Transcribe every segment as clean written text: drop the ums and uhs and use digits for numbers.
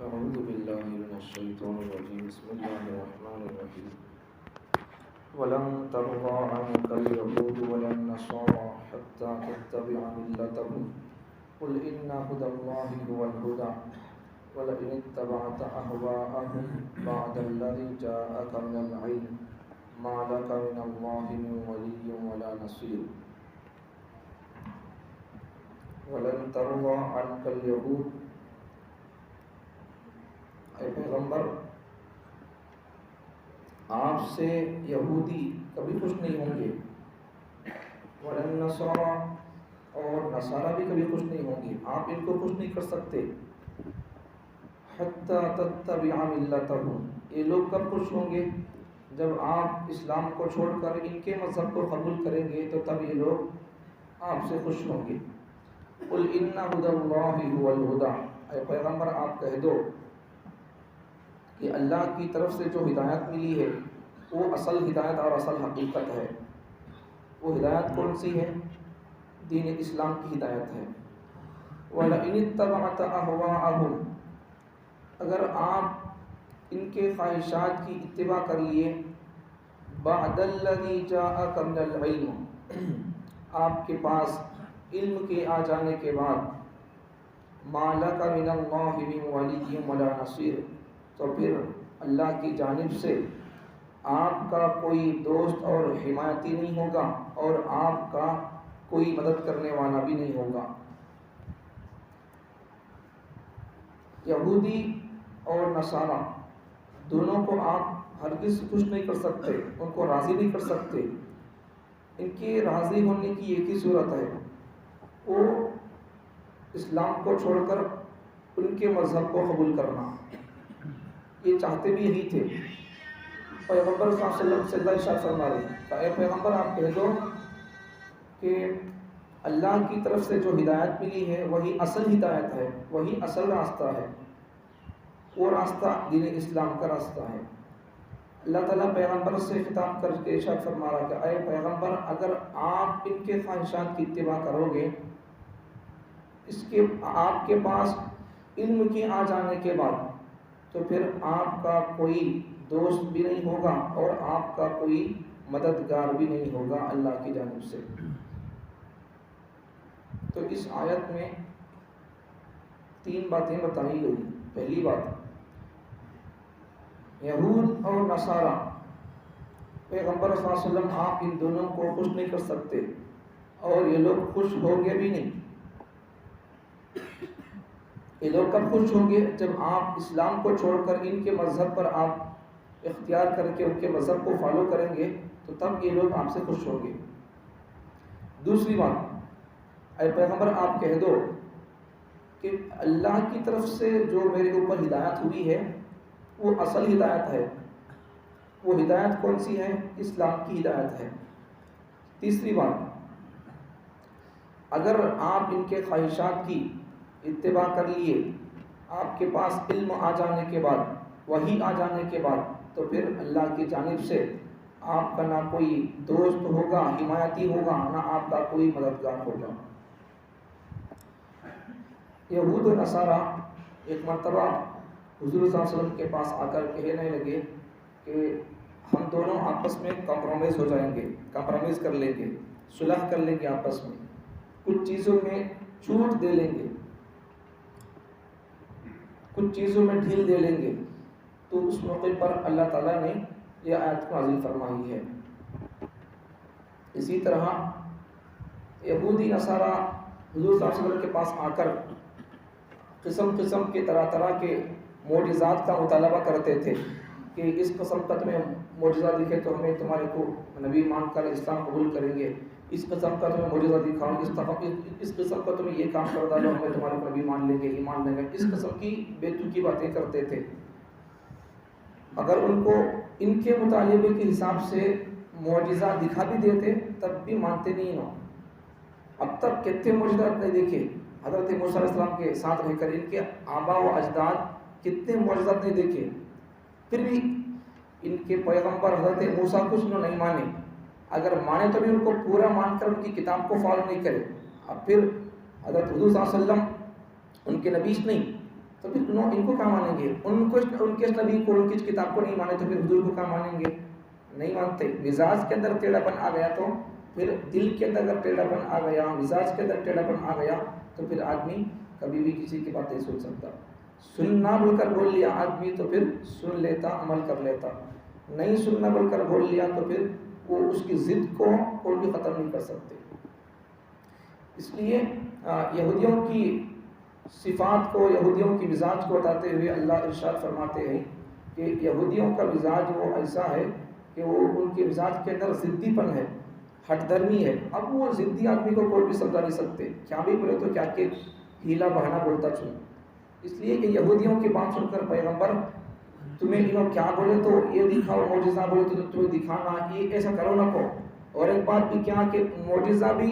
أعوذ بالله من الشيطان الرجيم بسم الله الرحمن الرحيم ولن ترضى عنك اليهود ولا النصارى حتى تتبع ملتهم قل إن هدى الله هو الهدى ولئن اتبعت أهواءهم بعد الذي جاءك من العلم ما لك من الله من ولي ولا نصير ولن ترضى عنك اليهود اے پیغمبر آپ سے یہودی کبھی خوش نہیں ہوں گے، وَلَن نَّصَارَى اور نصارہ بھی کبھی خوش نہیں ہوں گے، آپ ان کو خوش نہیں کر سکتے۔ حَتَّى تَتَّبِعَ مِلَّتَهُمْ یہ لوگ کب خوش ہوں گے؟ جب آپ اسلام کو چھوڑ کر ان کے مذہب کو قبول کریں گے تو تب یہ لوگ آپ سے خوش ہوں گے۔ قُلْ إِنَّ هُدَى اللَّهِ هُوَ الْهُدَى اے پیغمبر آپ کہہ دو کہ اللہ کی طرف سے جو ہدایت ملی ہے وہ اصل ہدایت اور اصل حقیقت ہے۔ وہ ہدایت کون سی ہے؟ دین اسلام کی ہدایت ہے۔ وَلَئِنِ اتَّبَعْتَ أَهْوَاءَهُمْ اگر آپ ان کے خواہشات کی اتباع کر لیے، بَعْدَ الَّذِي جَاءَكَ مِنَ الْعِلْمِ آپ کے پاس علم کے آ جانے کے بعد، مَا لَكَ مِنَ اللَّهِ مِنْ وَلِيٍّ وَلَا نَصِيرٍ تو پھر اللہ کی جانب سے آپ کا کوئی دوست اور حمایتی نہیں ہوگا اور آپ کا کوئی مدد کرنے والا بھی نہیں ہوگا۔ یہودی اور نصارہ دونوں کو آپ ہرگز خوش نہیں کر سکتے، ان کو راضی نہیں کر سکتے۔ ان کے راضی ہونے کی ایک ہی صورت ہے، وہ اسلام کو چھوڑ کر ان کے مذہب کو قبول کرنا۔ یہ چاہتے بھی یہی تھے۔ پیغمبر صلی اللہ علیہ وسلم سے اللہ ارشاد فرما رہے کہ اے پیغمبر آپ کہہ دو کہ اللہ کی طرف سے جو ہدایت ملی ہے وہی اصل ہدایت ہے، وہی اصل راستہ ہے، وہ راستہ دین اسلام کا راستہ ہے۔ اللہ تعالیٰ پیغمبر سے خطاب کر کے ارشاد فرما رہا کہ اے پیغمبر اگر آپ ان کے خواہشات کی اتباع کرو گے، آپ کے پاس علم کے آ جانے کے بعد تو پھر آپ کا کوئی دوست بھی نہیں ہوگا اور آپ کا کوئی مددگار بھی نہیں ہوگا اللہ کی جانب سے۔ تو اس آیت میں 3 باتیں بتائی گئی۔ پہلی بات، یہود اور نصارہ پیغمبر صلی اللہ علیہ وسلم آپ ان دونوں کو خوش نہیں کر سکتے اور یہ لوگ خوش ہوں گے بھی نہیں۔ یہ لوگ کب خوش ہوں گے؟ جب آپ اسلام کو چھوڑ کر ان کے مذہب پر آپ اختیار کر کے ان کے مذہب کو فالو کریں گے تو تب یہ لوگ آپ سے خوش ہوں گے۔ دوسری بات، اے پیغمبر آپ کہہ دو کہ اللہ کی طرف سے جو میرے اوپر ہدایت ہوئی ہے وہ اصل ہدایت ہے۔ وہ ہدایت کون سی ہے؟ اسلام کی ہدایت ہے۔ تیسری بات، اگر آپ ان کے خواہشات کی اتباع کر لیے، آپ کے پاس علم آ جانے کے بعد، وحی آ جانے کے بعد تو پھر اللہ کی جانب سے آپ کا نہ کوئی دوست ہوگا حمایتی ہوگا، نہ آپ کا کوئی مددگار ہوگا۔ یہود و نصارہ ایک مرتبہ حضور صلی اللہ علیہ وسلم کے پاس آ کر کہنے لگے کہ ہم دونوں آپس میں کمپرومائز ہو جائیں گے، کمپرومائز کر لیں گے، صلح کر لیں گے، آپس میں کچھ چیزوں میں چھوٹ دے لیں گے، کچھ چیزوں میں ڈھیل دے لیں گے۔ تو اس موقع پر اللہ تعالیٰ نے یہ آیت نازل فرمائی ہے۔ اسی طرح یہودی نصارہ حضور صلی اللہ علیہ وسلم کے پاس آ کر قسم قسم کے طرح طرح کے معجزات کا مطالبہ کرتے تھے کہ اس قسم کا تمہیں معجزہ دکھے تو ہمیں تمہارے کو نبی مان کر اسلام قبول کریں گے، اس قسم کا تمہیں معجزہ دکھاؤ، اس قسم کا تمہیں یہ کام کر ڈالو ہمیں تمہارے کو نبی مان لیں گے، ایمان لیں گے۔ اس قسم کی بے تکی باتیں کرتے تھے۔ اگر ان کو ان کے مطالبے کے حساب سے معجزہ دکھا بھی دیتے تب بھی مانتے نہیں ہو۔ اب تک کتنے معجزات نہیں دیکھے حضرت موسیٰ علیہ السلام کے ساتھ رہ کر، ان کے آباء و اجداد کتنے معجزات نہیں دیکھے، پھر بھی ان کے پیغمبر حضرت موسیٰ کو نہیں مانے۔ اگر مانے تو بھی ان کو پورا مان کر ان کی کتاب کو فالو نہیں کرے۔ اب پھر حضرت حضور صلی اللہ علیہ وسلم ان کے نبی نہیں، تو پھر ان کو کیا مانیں گے؟ ان کے نبی کو، ان کی کتاب کو نہیں مانے تو پھر حضور کو کیا مانیں گے؟ نہیں مانتے۔ مزاج کے اندر ٹیڑھاپن آ گیا تو پھر دل کے اندر اگر ٹیڑھاپن آ گیا، مزاج کے اندر ٹیڑھاپن آ گیا تو پھر آدمی کبھی بھی کسی کی بات نہیں سن سکتا۔ سننا بول کر بول لیا آدمی تو پھر سن لیتا، عمل کر لیتا۔ نہیں سننا بول کر بول لیا تو پھر وہ اس کی ضد کو کوئی بھی ختم نہیں کر سکتے۔ اس لیے یہودیوں کی صفات کو، یہودیوں کی مزاج کو بتاتے ہوئے اللہ ارشاد فرماتے ہیں کہ یہودیوں کا مزاج وہ ایسا ہے کہ وہ ان کے مزاج کے اندر ضدی پن ہے، ہٹ درمی ہے۔ اب وہ ضدی آدمی کو کوئی بھی سمجھا نہیں سکتے، کیا بھی بولے تو کیا کہ ہیلا بہانا بولتا چن۔ اس لیے کہ یہودیوں کی بات سن کر پیغمبر تمہیں انہوں کیا بولے تو یہ دکھاؤ، معجزہ بولے تو تمہیں دکھانا، یہ ایسا کرو نہ کو۔ اور ایک بات بھی کیا کہ معجزہ بھی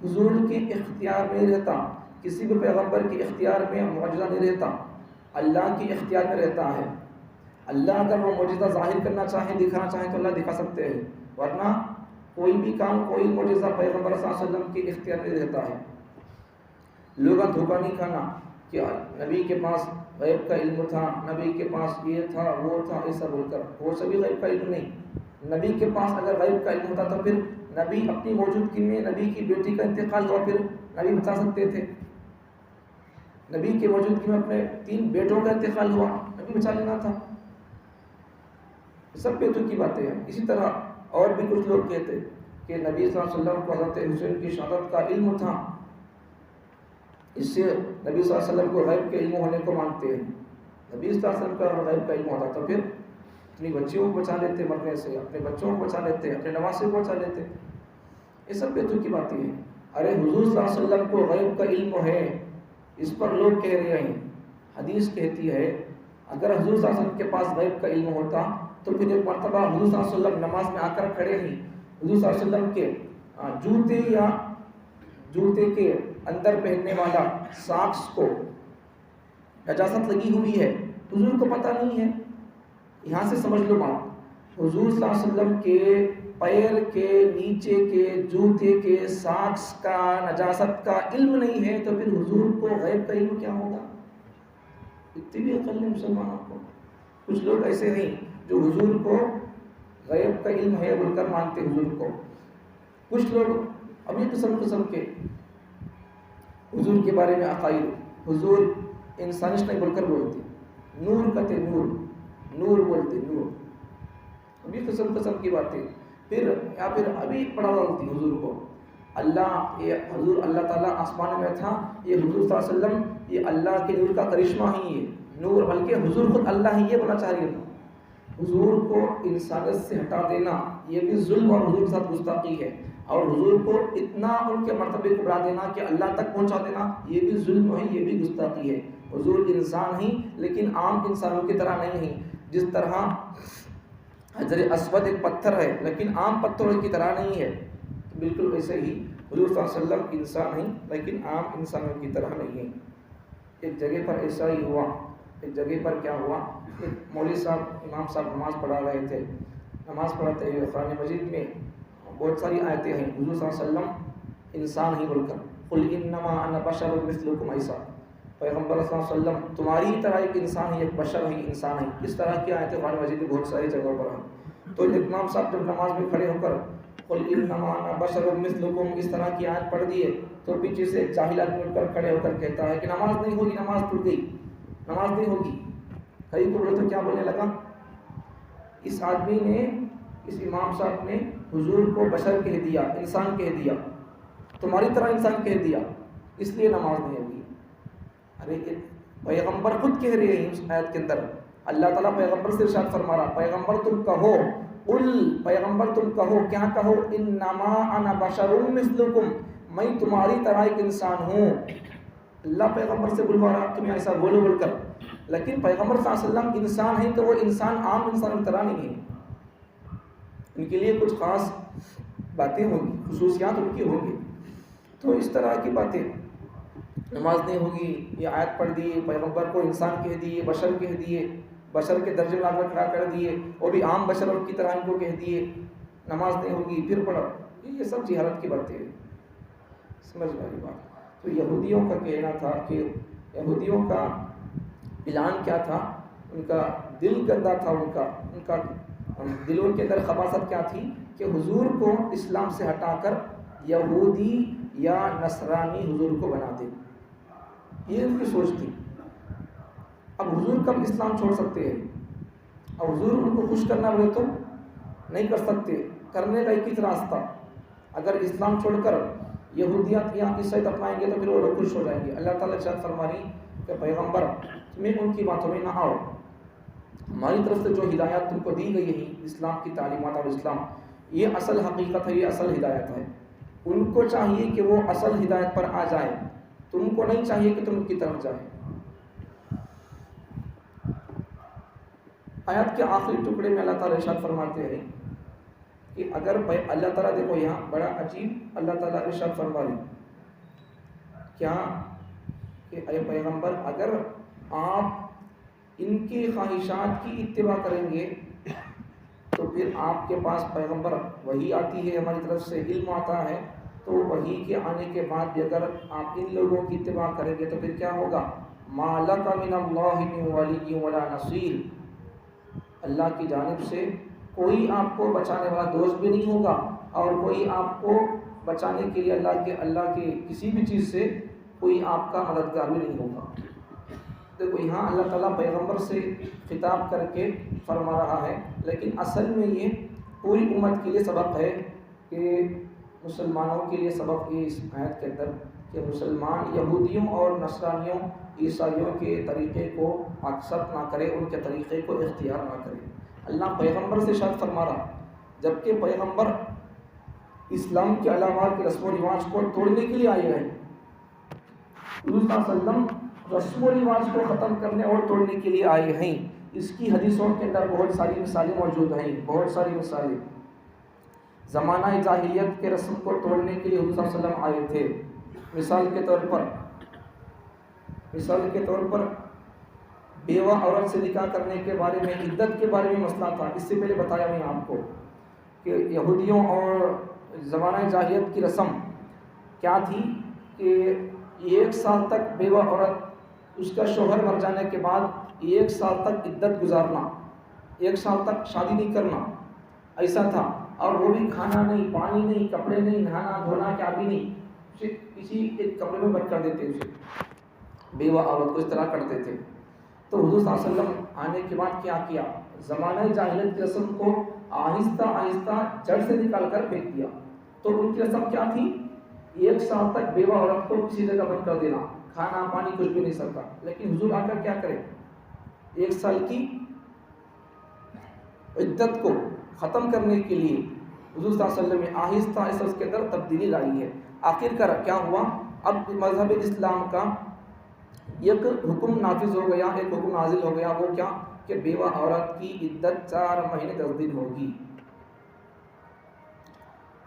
حضور کے اختیار میں رہتا، کسی بھی پیغمبر کے اختیار میں معجزہ نہیں رہتا، اللہ کے اختیار میں رہتا ہے۔ اللہ اگر وہ معجزہ ظاہر کرنا چاہے، دکھانا چاہے تو اللہ دکھا سکتے ہیں، ورنہ کوئی بھی کام، کوئی معجزہ پیغمبر صلی اللہ علیہ وسلم کے اختیار میں رہتا ہے۔ لوگوں دھوکہ نہیں کھانا کہ نبی کے پاس غیب کا علم تھا، نبی کے پاس یہ تھا وہ تھا ایسا بول کر، وہ سبھی غیب کا علم نہیں۔ نبی کے پاس اگر غیب کا علم ہوتا تو پھر نبی اپنی موجودگی میں نبی کی بیٹی کا انتقال ہوا پھر نبی بتا سکتے تھے۔ نبی کی موجودگی میں اپنے 3 بیٹوں کا انتقال ہوا، نبی بچا لینا تھا۔ سب بیٹوں کی باتیں ہیں۔ اسی طرح اور بھی کچھ لوگ کہتے کہ نبی صلی اللہ علیہ وسلم کو حضرت حسین کی شہادت کا علم تھا، اس سے نبی صلی اللہ علیہ وسلم کو غیب کے علم ہونے کو مانتے ہیں۔ نبی صلی اللہ علیہ وسلم کا غیب کا علم ہوتا تو پھر اپنی بچیوں کو بچا لیتے مرنے سے، اپنے بچوں کو بچا لیتے، اپنے نواسے کو بچا لیتے۔ یہ سب بیتوں کی باتیں ہیں۔ ارے حضور صلی اللہ علیہ وسلم کو غیب کا علم ہے، اس پر لوگ کہہ رہے ہیں۔ حدیث کہتی ہے اگر حضور صلی اللہ علیہ وسلم کے پاس غیب کا علم ہوتا تو پھر ایک مرتبہ حضور صلی اللہ علیہ وسلم نماز میں آ کر کھڑے ہیں، حضور صلی اللہ علیہ وسلم کے جوتے یا جوتے کے اندر پہننے والا ساکس کو نجاست لگی ہوئی ہے، حضور کو پتہ نہیں ہے۔ یہاں سے سمجھ لو بات، حضور صلی اللہ علیہ وسلم کے پیر کے نیچے کے جوتے کے ساکس کا نجاست کا علم نہیں ہے تو پھر حضور کو غیب کا علم کیا ہوگا؟ اتنی بھی عقل نہیں مسلمانوں کو۔ کچھ لوگ ایسے ہیں جو حضور کو غیب کا علم ہے بول کر مانتے حضور کو۔ کچھ لوگ ابھی قسم کے حضور کے بارے میں عقائد، حضور انسانش نہیں بول کر بولتے، نور کہتے، نور بولتے، نور، ابھی قسم کی باتیں۔ پھر ابھی پڑھا ڈالتی حضور کو، اللہ، یہ حضور اللہ تعالیٰ آسمان میں تھا، یہ حضور صلی اللہ علیہ وسلم یہ اللہ کے نور کا کرشمہ ہی ہے، نور، بلکہ حضور خود اللہ ہی یہ بولنا چاہ رہی ہے۔ حضور کو انسانیت سے ہٹا دینا یہ بھی ظلم اور حضور کے ساتھ گستاخی ہے، اور حضور کو اتنا ان کے مرتبے کو بڑھا دینا کہ اللہ تک پہنچا دینا یہ بھی ظلم ہے، یہ بھی گستاخی ہے۔ حضور انسان ہی لیکن عام انسانوں کی طرح نہیں ہے۔ جس طرح حجر اسود ایک پتھر ہے لیکن عام پتھروں کی طرح نہیں ہے، بالکل ویسے ہی حضور صلی اللہ علیہ وسلم انسان ہیں لیکن عام انسانوں کی طرح نہیں ہے۔ ایک جگہ پر ایسا ہی ہوا، ایک جگہ پر کیا ہوا، ایک مولوی صاحب، امام صاحب نماز پڑھا رہے تھے، نماز پڑھاتے ہوئے قرآن مجید میں بہت ساری آیتیں ہیں، حضور صلی اللہ علیہ وسلم انسان ہی بول کر، قل انما انا بشر مثلکم ایسا، پیغمبر صلی اللہ علیہ وسلم تمہاری طرح ایک انسان ہے، ایک بشر ہے، انسان ہے۔ اس طرح کی آیتیں قرآن مجید میں بہت ساری جگہوں پر ہیں۔ تو امام صاحب جب نماز میں کھڑے ہو کر قل انما انا بشر مثلکم اس طرح کی آیت پڑھ دیے تو پیچھے سے ایک جاہل آدمی اٹھ کر کھڑے ہو کر کہتا ہے کہ نماز نہیں ہوگی، نماز ٹوٹ گئی، نماز نہیں ہوگی۔ کئی کو بولے تو کیا بولنے لگا، اس آدمی نے، اس امام صاحب نے حضور کو بشر کہہ دیا، انسان کہہ دیا، تمہاری طرح انسان کہہ دیا، اس لیے نماز نہیں ہوگی۔ ارے پیغمبر خود کہہ رہے ہیں اس آیت کے اندر، اللہ تعالیٰ پیغمبر سے ارشاد فرما رہا، پیغمبر تم کہو، پیغمبر تم کہو، کیا کہو، انما انا بشر مثلکم، میں تمہاری طرح ایک انسان ہوں۔ اللہ پیغمبر سے بلوا رہا تمہیں ایسا بولو بول کر، لیکن پیغمبر صلی اللہ علیہ وسلم انسان ہیں تو وہ انسان عام انسان کی طرح نہیں ہے، ان کے لیے کچھ خاص باتیں ہوں گی، خصوصیات ان کی ہوں گی۔ تو اس طرح کی باتیں، نماز نہیں ہوگی، یہ آیت پڑھ دیے، پیغمبر کو انسان کہہ دیے، بشر کہہ دیے، بشر کے درجے میں لا کر کھڑا کر دیے، وہ بھی عام بشر کی طرح ان کو کہہ دیے، نماز نہیں ہوگی، پھر پڑھو، یہ سب جہالت کی باتیں ہیں، سمجھ والی بات۔ تو یہودیوں کا کہنا تھا کہ یہودیوں کا پلان کیا تھا، ان کا دل گندا تھا، ان کا دلوں کے اندر خباثت کیا تھی کہ حضور کو اسلام سے ہٹا کر یہودی یا نصرانی حضور کو بنا دے، یہ ان کی سوچ تھی۔ اب حضور کب اسلام چھوڑ سکتے ہیں؟ اور حضور ان کو خوش کرنا بولے تو نہیں کر سکتے، کرنے کا ایک ہی راستہ، اگر اسلام چھوڑ کر یہودیت یا عیسائیت اپنائیں گے تو پھر وہ لوگ خوش ہو جائیں گے۔ اللہ تعالیٰ ارشاد فرما رہی کہ پیغمبر تمہیں ان کی باتوں میں نہ آؤ، ہماری طرف سے جو ہدایات تم کو دی گئی ہیں، اسلام کی تعلیمات اور اسلام، یہ اصل حقیقت ہے، یہ اصل ہدایت ہے۔ ان کو چاہیے کہ وہ اصل ہدایت پر آ جائیں، تم کو نہیں چاہیے کہ تم ان کی طرف جائیں۔ آیات کے آخری ٹکڑے میں اللہ تعالیٰ ارشاد فرماتے ہیں کہ اگر اللہ تعالیٰ، دیکھو یہاں بڑا عجیب اللہ تعالیٰ ارشاد فرما رہی کیا کہ اے پیغمبر اگر آپ ان کی خواہشات کی اتباع کریں گے تو پھر آپ کے پاس پیغمبر وحی آتی ہے، ہماری طرف سے علم آتا ہے، تو وحی کے آنے کے بعد بھی اگر آپ ان لوگوں کی اتباع کریں گے تو پھر کیا ہوگا؟ ما لک من اللہ من ولی ولا نصیر، اللہ کی جانب سے کوئی آپ کو بچانے والا دوست بھی نہیں ہوگا، اور کوئی آپ کو بچانے کے لیے اللہ کے کسی بھی چیز سے کوئی آپ کا مددگار بھی نہیں ہوگا۔ دیکھو یہاں اللہ تعالیٰ پیغمبر سے خطاب کر کے فرما رہا ہے، لیکن اصل میں یہ پوری امت کے لیے سبق ہے کہ مسلمانوں کے لیے سبق یہ اس آیت کے اندر کہ مسلمان یہودیوں اور نصرانیوں عیسائیوں کے طریقے کو اکسپٹ نہ کرے، ان کے طریقے کو اختیار نہ کرے۔ اللہ پیغمبر سے شاید فرما رہا، جبکہ پیغمبر اسلام کے علاوہ کے رسم و رواج کو توڑنے کے لیے آئے ہیں، حضور صلی اللہ علیہ وسلم رسم و رواج کو ختم کرنے اور توڑنے کے لیے آئے ہیں۔ اس کی حدیثوں کے اندر بہت ساری مثالیں موجود ہیں، بہت ساری مثالیں۔ زمانہ جاہلیت کے رسم کو توڑنے کے لیے حضور صلی اللہ علیہ وسلم آئے تھے۔ مثال کے طور پر بیوہ عورت سے نکاح کرنے کے بارے میں، عدت کے بارے میں مسئلہ تھا، اس سے پہلے بتایا میں آپ کو کہ یہودیوں اور زمانہ جاہلیت کی رسم کیا تھی کہ 1 سال تک بیوہ عورت اس کا شوہر مر جانے کے بعد 1 سال تک عدت گزارنا، 1 سال تک شادی نہیں کرنا، ایسا تھا۔ اور وہ بھی کھانا نہیں، پانی نہیں، کپڑے نہیں، نہانا دھونا کیا بھی نہیں، اسے کسی ایک کمرے میں بند کر دیتے، اسے بیوہ عورت کو اس طرح کرتے تھے۔ تو حضور صلی اللہ علیہ وسلم آنے کے بعد کیا کیا؟ زمانہ جاہلیت کی رسم کو آہستہ آہستہ جڑ سے نکال کر پھینک دیا۔ تو ان کی رسم کیا تھی؟ 1 سال تک بیوہ عورت کو کسی جگہ بند کر دینا، کھانا پانی کچھ بھی نہیں سکتا۔ لیکن حضور آ کر کیا کرے؟ 1 سال کی عدت کو ختم کرنے کے لیے حضور صلی اللہ علیہ وسلم نے آہستہ آہستہ اس کے اندر تبدیلی لائی ہے۔ آخر کار کیا ہوا؟ اب مذہب اسلام کا ایک حکم نافذ ہو گیا، ایک حکم نازل ہو گیا، وہ کیا کہ بیوہ عورت کی عدت 4 مہینے 10 دن ہوگی۔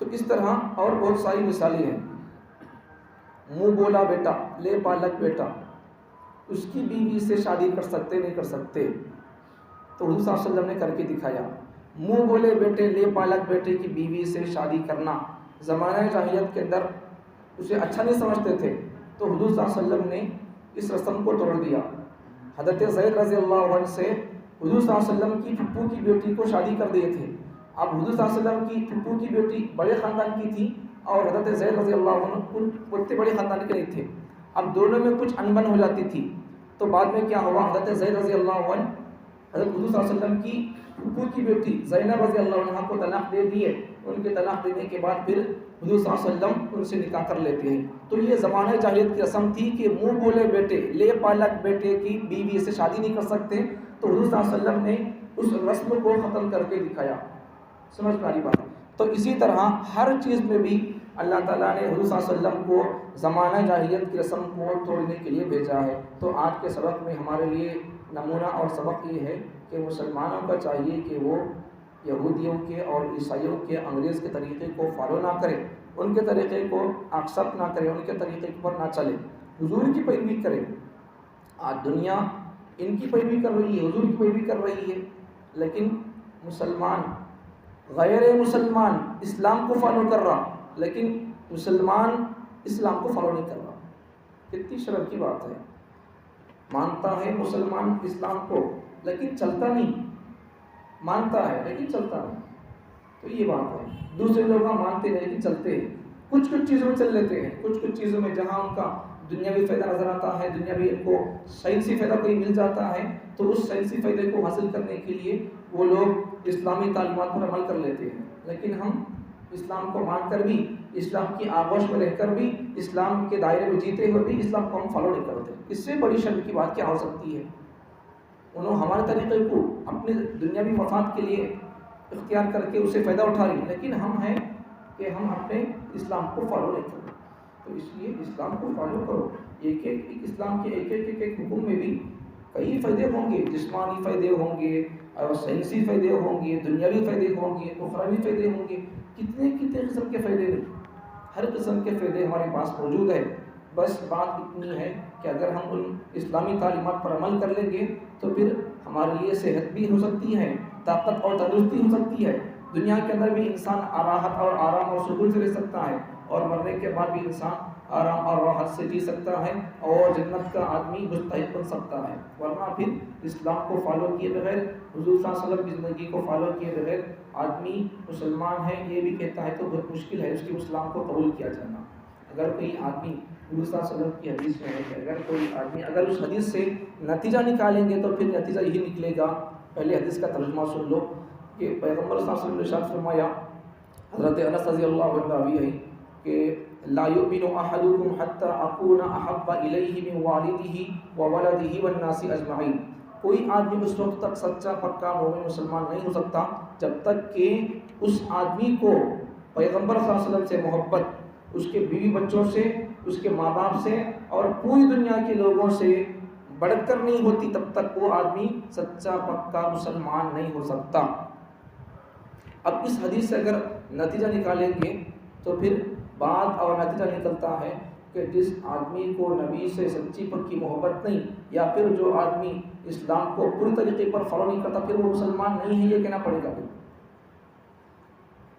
تو اس طرح اور بہت ساری مثالیں ہیں۔ منہ بولا بیٹا، لے پالک بیٹا، اس کی بیوی سے شادی کر سکتے نہیں کر سکتے؟ تو حضور صلی اللہ علیہ وسلم نے کر کے دکھایا۔ منہ بولے بیٹے، لے پالک بیٹے کی بیوی سے شادی کرنا زمانہ جاہلیت کے اندر اسے اچھا نہیں سمجھتے تھے، تو حضور صلی اللہ علیہ وسلم نے اس رسم کو توڑ دیا۔ حضرت زید رضی اللہ عنہ سے حضور صلی اللہ علیہ وسلم کی پھپھو کی بیٹی کو شادی کر دیے تھے۔ اب حضور صلی اللہ علیہ وسلم کی پھپھو کی بیٹی بڑے خاندان کی تھی اور حضرت زید رضی اللہ عنہ اتنے بڑے خاندان کے نہیں تھے۔ اب دونوں میں کچھ انبن ہو جاتی تھی، تو بعد میں کیا ہوا؟ حضرت زید رضی اللہ عنہ حضرت حضور صلی اللہ علیہ وسلم کی پھپھو کی بیٹی زینب رضی اللہ عنہ کو طلاق دے دیے۔ ان کے طلاق دینے کے بعد پھر حضور صلی اللہ علیہ وسلم ان سے نکاح کر لیتے ہیں۔ تو یہ زمانہ جاہلیت کی رسم تھی کہ منہ بولے بیٹے، لے پالک بیٹے کی بیوی سے شادی نہیں کر سکتے، تو حضور صلی اللہ علیہ وسلم نے اس رسم کو ختم کر کے دکھایا۔ سمجھ پا رہی بات؟ تو اسی طرح ہر چیز میں بھی اللہ تعالیٰ نے حضور صلی اللہ علیہ وسلم کو زمانہ جاہلیت کی رسم کو توڑنے کے لیے بھیجا ہے۔ تو آج کے سبق میں ہمارے لیے نمونہ اور سبق یہ ہے کہ مسلمانوں کا چاہیے کہ وہ یہودیوں کے اور عیسائیوں کے انگریز کے طریقے کو فالو نہ کرے، ان کے طریقے کو ایکسپٹ نہ کرے، ان کے طریقے پر نہ چلے، حضور کی پیروی کرے۔ آج دنیا ان کی پیروی کر رہی ہے، حضور کی پیروی کر رہی ہے، لیکن مسلمان غیر مسلمان اسلام کو فالو کر رہا، لیکن مسلمان اسلام کو فالو نہیں کر رہا۔ کتنی شرم کی بات ہے۔ مانتا ہے مسلمان اسلام کو لیکن چلتا نہیں، مانتا ہے لیکن چلتا نہیں، تو یہ بات ہے۔ دوسرے لوگ مانتے نہیں لیکن چلتے ہیں، کچھ چیزوں میں چل لیتے ہیں، کچھ چیزوں میں جہاں ان کا دنیاوی فائدہ نظر آتا ہے، دنیاوی ان کو سائنسی فائدہ کوئی مل جاتا ہے، تو اس سائنسی فائدے کو حاصل کرنے کے لیے وہ لوگ اسلامی تعلیمات پر عمل کر لیتے ہیں۔ لیکن ہم اسلام کو مان کر بھی، اسلام کی آغوش میں رہ کر بھی، اسلام کے دائرے میں جیتے ہوئے بھی اسلام کو ہم فالو نہیں کرتے۔ اس سے بڑی شرم کی بات کیا ہو سکتی ہے؟ انہوں ہمارے طریقے کو اپنے دنیاوی مفاد کے لیے اختیار کر کے اسے فائدہ اٹھا رہی ہیں، لیکن ہم ہیں کہ ہم اپنے اسلام کو فالو نہیں کرتے۔ تو اس لیے اسلام کو فالو کرو، ایک اسلام کے ایک حکم میں بھی کئی فائدے ہوں گے، جسمانی فائدے ہوں گے اور سائنسی فائدے ہوں گے، دنیاوی فائدے ہوں گے، اخروی فائدے ہوں گے، کتنے قسم کے فائدے نہیں، ہر قسم کے فائدے ہمارے پاس موجود ہے۔ بس بات اتنی ہے کہ اگر ہم ان اسلامی تعلیمات پر عمل کر لیں گے تو پھر ہمارے لیے صحت بھی ہو سکتی ہے، طاقت اور تندرستی ہو سکتی ہے، دنیا کے اندر بھی انسان راحت اور آرام اور سکون سے رہ سکتا ہے، اور مرنے کے بعد بھی انسان آرام اور راحت سے جی سکتا ہے اور جنت کا آدمی مستحق بن سکتا ہے۔ ورنہ پھر اسلام کو فالو کیے بغیر، حضور صلی اللہ علیہ وسلم کی زندگی کو فالو کیے بغیر آدمی مسلمان ہے یہ بھی کہتا ہے تو بہت مشکل ہے اس کے اسلام کو قبول کیا جانا۔ اگر کوئی آدمی، حضور صلی اللہ علیہ وسلم کی حدیث میں ہے کہ اگر کوئی آدمی اگر اس حدیث سے نتیجہ نکالیں گے تو پھر نتیجہ یہی نکلے گا۔ پہلے حدیث کا ترجمہ سن لو کہ پیغمبر صلی اللہ علیہ وسلم نے ارشاد فرمایا، حضرت انس رضی اللہ عنہ راوی ہے کہ لا یؤمن احدکم حتی اکون احب الیہ من والدہ وولدہ والناس اجمعین، کوئی آدمی اس وقت تک سچا پکا مومن مسلمان نہیں ہو سکتا جب تک کہ اس آدمی کو پیغمبر صلی اللہ علیہ وسلم سے محبت، اس کے بیوی بچوں سے، اس کے ماں باپ سے اور پوری دنیا کے لوگوں سے بڑھ کر نہیں ہوتی، تب تک وہ آدمی سچا پکا مسلمان نہیں ہو سکتا۔ اب اس حدیث سے اگر نتیجہ نکالیں گے تو پھر بات اور نتیجہ نکلتا ہے کہ جس آدمی کو نبی سے سچی پکی محبت نہیں، یا پھر جو آدمی اسلام کو پوری طریقے پر فالو نہیں کرتا، پھر وہ مسلمان نہیں ہے یہ کہنا پڑے گا۔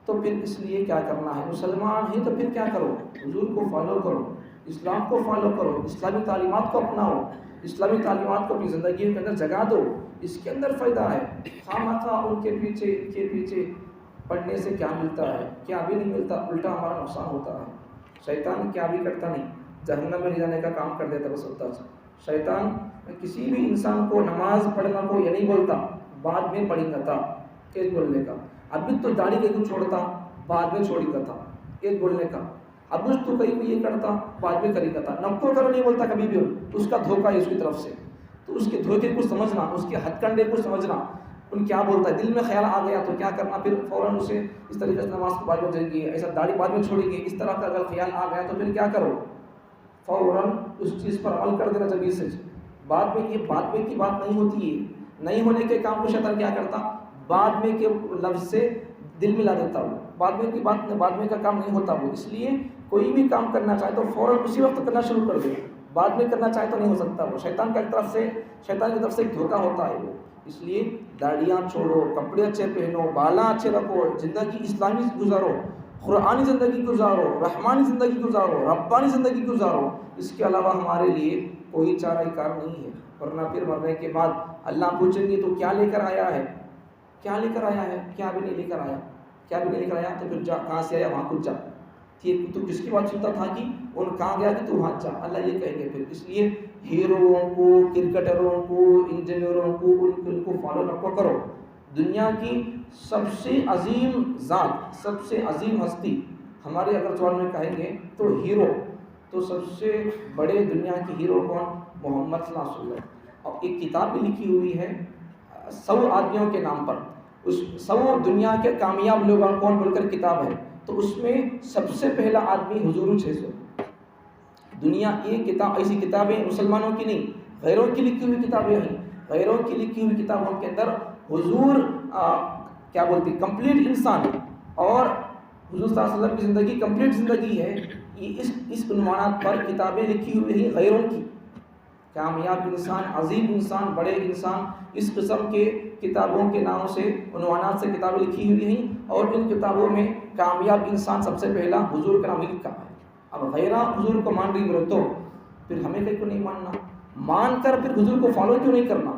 تو پھر اس لیے کیا کرنا ہے؟ مسلمان ہے تو پھر کیا کرو؟ حضور کو فالو کرو، اسلام کو فالو کرو، اسلامی تعلیمات کو اپناؤ، اسلامی تعلیمات کو اپنی زندگی کے اندر جگا دو، اس کے اندر فائدہ ہے۔ خواہ ان کے پیچھے پڑھنے سے کیا ملتا ہے؟ کیا بھی نہیں ملتا، الٹا ہمارا نقصان ہوتا ہے۔ شیطان کیا بھی کرتا نہیں، جہنم میں لے جانے کا کام کر دیتا بس ہوتا ہے۔ شیطان کسی بھی انسان کو نماز پڑھنا کو یہ نہیں بولتا بعد میں پڑھیں گا تھا، ایک بولنے کا، ابھی تو داڑھی کہیں چھوڑتا بعد میں چھوڑیں گا تھا، ایک بولنے کا، اب اس تو کہیں یہ کرتا بعد میں کرے گا تھا، نکو کرو نہیں بولتا کبھی بھی، اس کا دھوکہ ہے اس کی طرف سے۔ تو اس کے دھوکے کو سمجھنا، اس کے ہتھ کنڈے کو سمجھنا، ان کیا بولتا ہے، دل میں خیال آ گیا تو کیا کرنا، پھر فوراً اسے اس طریقے سے نماز کو بعد میں جائیں گے، ایسا داڑھی بعد میں چھوڑیں گے، اس طرح کا اگر خیال آ گیا تو پھر کیا کرو، فوراً اس چیز پر عمل کر دینا چاہیے سے۔ بعد میں یہ بعد میں کی بات نہیں ہوتی ہے، نہیں ہونے کے کام کو شیطان کیا کرتا، بعد میں کے لفظ سے دل میں لا دیتا ہوں، بعد میں کی بات بعد میں کا کام نہیں ہوتا وہ۔ اس لیے کوئی بھی کام کرنا چاہے تو فوراً اسی وقت کرنا شروع کر دے، بعد میں کرنا چاہے تو نہیں ہو سکتا وہ، شیطان کی طرف سے ایک دھوکہ ہوتا ہے وہ۔ اس لیے داڑیاں چھوڑو، کپڑے اچھے پہنو، بالا اچھے رکھو، زندگی اسلامی گزارو، قرآنی زندگی گزارو، رحمانی زندگی گزارو، ربانی زندگی گزارو۔ اس کے علاوہ ہمارے لیے کوئی چارہ کار نہیں ہے، ورنہ پھر مرنے کے بعد اللہ پوچھیں گے تو کیا لے کر آیا ہے، کیا لے کر آیا ہے، کیا بھی نہیں لے کر آیا، کیا بھی نہیں لے کر آیا، تو پھر جا، کہاں سے آیا وہاں کچھ جا، تو کس کی بات سنتا تھا کہ ان کہاں گیا کہ تو وہاں جا، اللہ یہ کہیں گے پھر۔ اس لیے ہیروؤں کو، کرکٹروں کو، انجینئروں کو، ان کو فالو نہ کرو۔ دنیا کی سب سے عظیم ذات، سب سے عظیم ہستی ہمارے اگر زبان میں کہیں گے تو ہیرو، تو سب سے بڑے دنیا کے ہیرو کون؟ محمد صلی اللہ علیہ وسلم۔ اور ایک کتاب بھی لکھی ہوئی ہے 100 آدمیوں کے نام پر، اس 100 دنیا کے کامیاب لوگ کون بول کر کتاب ہے، تو اس میں سب سے پہلا آدمی حضور 600۔ دنیا یہ کتاب، ایسی کتابیں مسلمانوں کی نہیں، غیروں کی لکھی ہوئی کتابیں ہیں، غیروں کی لکھی ہوئی کتابوں کے اندر حضور کیا بولتی، کمپلیٹ انسان، اور حضور صلی اللہ علیہ وسلم کی زندگی کمپلیٹ زندگی ہے، اس عنوانات پر کتابیں لکھی ہوئی ہیں غیروں کی، کامیاب انسان، عظیم انسان، بڑے انسان، اس قسم کے کتابوں کے نام سے، عنوانات سے کتابیں لکھی ہوئی ہیں، اور ان کتابوں میں کامیاب انسان سب سے پہلا حضور کا نام لکھا ہے۔ اب غیرہ حضور کو مان رہی ہو تو پھر ہمیں کہیں کو نہیں ماننا، مان کر پھر حضور کو فالو کیوں نہیں کرنا؟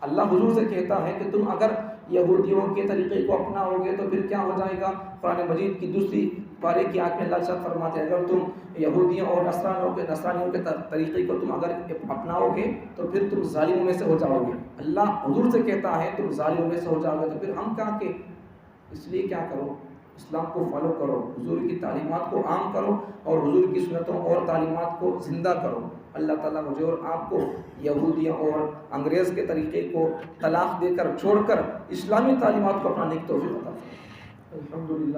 اللہ حضور سے کہتا ہے کہ تم اگر یہودیوں کے طریقے کو اپناؤ گے تو پھر کیا ہو جائے گا؟ قرآن مجید کی دوسری پارے کی آیت میں اللہ ارشاد فرماتے ہیں اگر تم یہودیوں اور نصرانیوں کے طریقے کو تم اگر اپناؤ گے تو پھر تم ظالموں میں سے ہو جاؤ گے۔ اللہ حضور سے کہتا ہے تم ظالموں میں سے ہو جاؤ گے، تو پھر ہم کیا کہ اس لیے کیا کرو؟ اسلام کو فالو کرو، حضور کی تعلیمات کو عام کرو اور حضور کی سنتوں اور تعلیمات کو زندہ کرو۔ اللہ تعالیٰ مجھے اور آپ کو یہودیوں اور انگریز کے طریقے کو طلاق دے کر چھوڑ کر اسلامی تعلیمات کو اپنانے کی توفیق عطا فرمائے۔ الحمدللہ۔